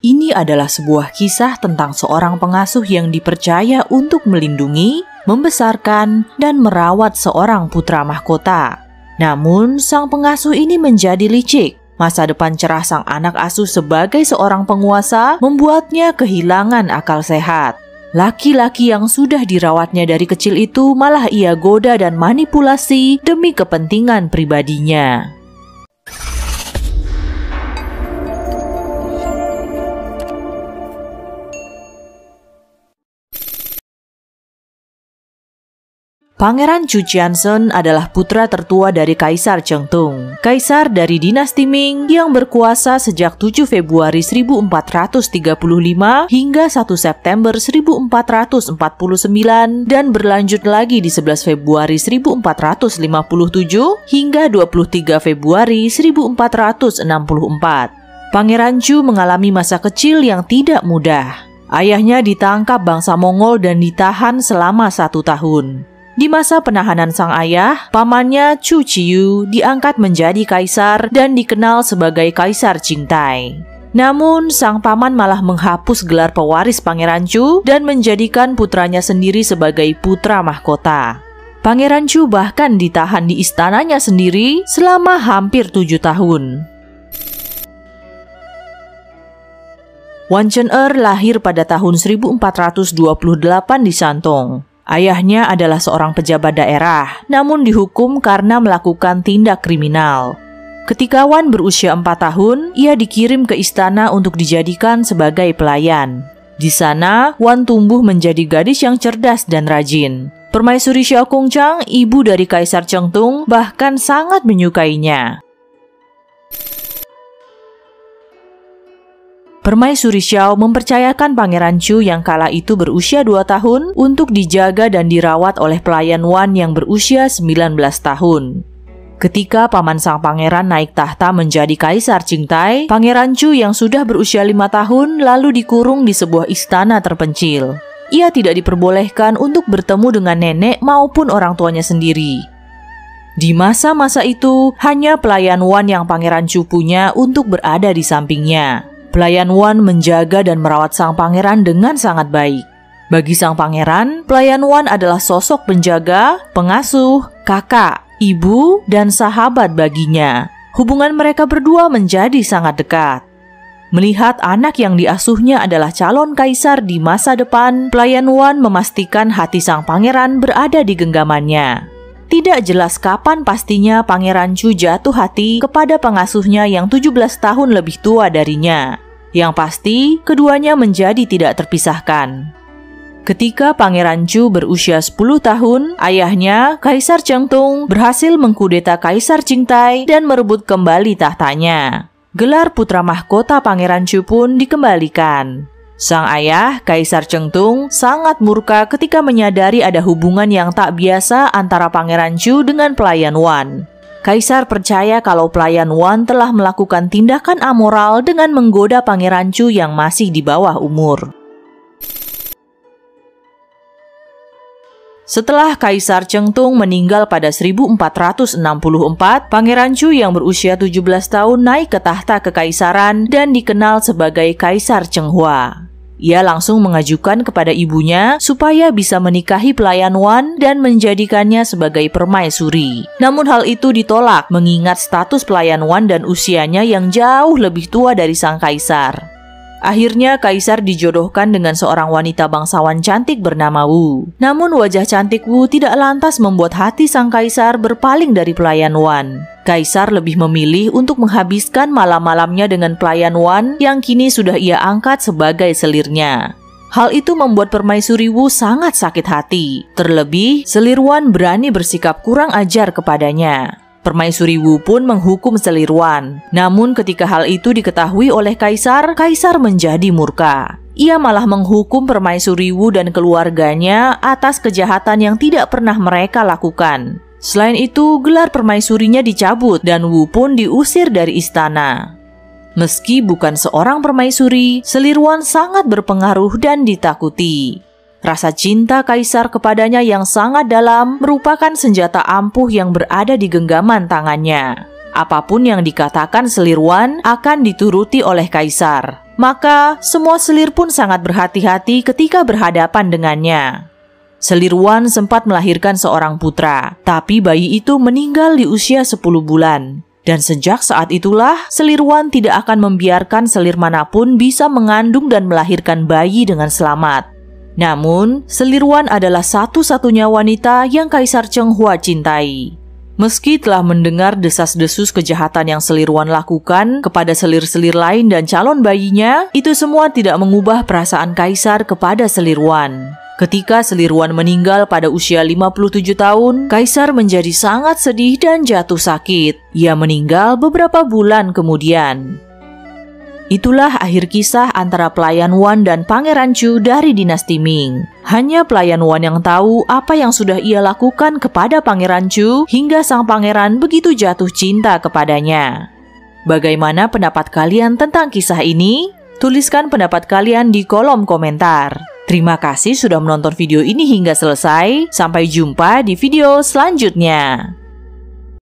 Ini adalah sebuah kisah tentang seorang pengasuh yang dipercaya untuk melindungi, membesarkan, dan merawat seorang putra mahkota. Namun, sang pengasuh ini menjadi licik. Masa depan cerah sang anak asuh sebagai seorang penguasa membuatnya kehilangan akal sehat. Laki-laki yang sudah dirawatnya dari kecil itu malah ia goda dan manipulasi demi kepentingan pribadinya. Pangeran Chu Tianzhen adalah putra tertua dari Kaisar Chengtung, kaisar dari dinasti Ming yang berkuasa sejak 7 Februari 1435 hingga 1 September 1449 dan berlanjut lagi di 11 Februari 1457 hingga 23 Februari 1464. Pangeran Chu mengalami masa kecil yang tidak mudah. Ayahnya ditangkap bangsa Mongol dan ditahan selama 1 tahun. Di masa penahanan sang ayah, pamannya Chu Qiyu diangkat menjadi kaisar dan dikenal sebagai Kaisar Qingtai. Namun, sang paman malah menghapus gelar pewaris Pangeran Chu dan menjadikan putranya sendiri sebagai putra mahkota. Pangeran Chu bahkan ditahan di istananya sendiri selama hampir 7 tahun. Wan Chun'er lahir pada tahun 1428 di Shantung. Ayahnya adalah seorang pejabat daerah, namun dihukum karena melakukan tindak kriminal. Ketika Wan berusia 4 tahun, ia dikirim ke istana untuk dijadikan sebagai pelayan. Di sana, Wan tumbuh menjadi gadis yang cerdas dan rajin. Permaisuri Xiao Gongchang, ibu dari Kaisar Chengtung, bahkan sangat menyukainya. Permaisuri Xiao mempercayakan Pangeran Chu yang kala itu berusia 2 tahun untuk dijaga dan dirawat oleh pelayan Wan yang berusia 19 tahun. Ketika paman sang pangeran naik tahta menjadi Kaisar Qingtai, Pangeran Chu yang sudah berusia 5 tahun lalu dikurung di sebuah istana terpencil. Ia tidak diperbolehkan untuk bertemu dengan nenek maupun orang tuanya sendiri. Di masa-masa itu, hanya pelayan Wan yang Pangeran Chu punya untuk berada di sampingnya. Pelayan Wan menjaga dan merawat sang pangeran dengan sangat baik. Bagi sang pangeran, pelayan Wan adalah sosok penjaga, pengasuh, kakak, ibu, dan sahabat baginya. Hubungan mereka berdua menjadi sangat dekat. Melihat anak yang diasuhnya adalah calon kaisar di masa depan, pelayan Wan memastikan hati sang pangeran berada di genggamannya. Tidak jelas kapan pastinya Pangeran Chu jatuh hati kepada pengasuhnya yang 17 tahun lebih tua darinya. Yang pasti, keduanya menjadi tidak terpisahkan. Ketika Pangeran Chu berusia 10 tahun, ayahnya, Kaisar Chengtung, berhasil mengkudeta Kaisar Qingtai dan merebut kembali tahtanya. Gelar putra mahkota Pangeran Chu pun dikembalikan. Sang ayah, Kaisar Chengtung, sangat murka ketika menyadari ada hubungan yang tak biasa antara Pangeran Chu dengan pelayan Wan. Kaisar percaya kalau pelayan Wan telah melakukan tindakan amoral dengan menggoda Pangeran Chu yang masih di bawah umur. Setelah Kaisar Chengtung meninggal pada 1464, Pangeran Chu yang berusia 17 tahun naik ke tahta kekaisaran dan dikenal sebagai Kaisar Chenghua. Ia langsung mengajukan kepada ibunya supaya bisa menikahi pelayan Wan dan menjadikannya sebagai permaisuri. Namun hal itu ditolak mengingat status pelayan Wan dan usianya yang jauh lebih tua dari sang kaisar. Akhirnya kaisar dijodohkan dengan seorang wanita bangsawan cantik bernama Wu. Namun wajah cantik Wu tidak lantas membuat hati sang kaisar berpaling dari pelayan Wan. Kaisar lebih memilih untuk menghabiskan malam-malamnya dengan pelayan Wan yang kini sudah ia angkat sebagai selirnya. Hal itu membuat permaisuri Wu sangat sakit hati. Terlebih, selir Wan berani bersikap kurang ajar kepadanya. Permaisuri Wu pun menghukum selir Wan. Namun ketika hal itu diketahui oleh kaisar, kaisar menjadi murka. Ia malah menghukum permaisuri Wu dan keluarganya atas kejahatan yang tidak pernah mereka lakukan. Selain itu, gelar permaisurinya dicabut dan Wu pun diusir dari istana. Meski bukan seorang permaisuri, selir Wan sangat berpengaruh dan ditakuti. Rasa cinta kaisar kepadanya yang sangat dalam merupakan senjata ampuh yang berada di genggaman tangannya. Apapun yang dikatakan selir Wan akan dituruti oleh kaisar. Maka semua selir pun sangat berhati-hati ketika berhadapan dengannya. Selir Wan sempat melahirkan seorang putra, tapi bayi itu meninggal di usia 10 bulan. Dan sejak saat itulah, Selir Wan tidak akan membiarkan selir manapun bisa mengandung dan melahirkan bayi dengan selamat. Namun, Selir Wan adalah satu-satunya wanita yang Kaisar Chenghua cintai. Meski telah mendengar desas-desus kejahatan yang Selir Wan lakukan kepada selir-selir lain dan calon bayinya, itu semua tidak mengubah perasaan Kaisar kepada Selir Wan. Ketika Selir Wan meninggal pada usia 57 tahun, Kaisar menjadi sangat sedih dan jatuh sakit. Ia meninggal beberapa bulan kemudian. Itulah akhir kisah antara pelayan Wan dan Pangeran Chu dari dinasti Ming. Hanya pelayan Wan yang tahu apa yang sudah ia lakukan kepada Pangeran Chu hingga sang pangeran begitu jatuh cinta kepadanya. Bagaimana pendapat kalian tentang kisah ini? Tuliskan pendapat kalian di kolom komentar. Terima kasih sudah menonton video ini hingga selesai. Sampai jumpa di video selanjutnya.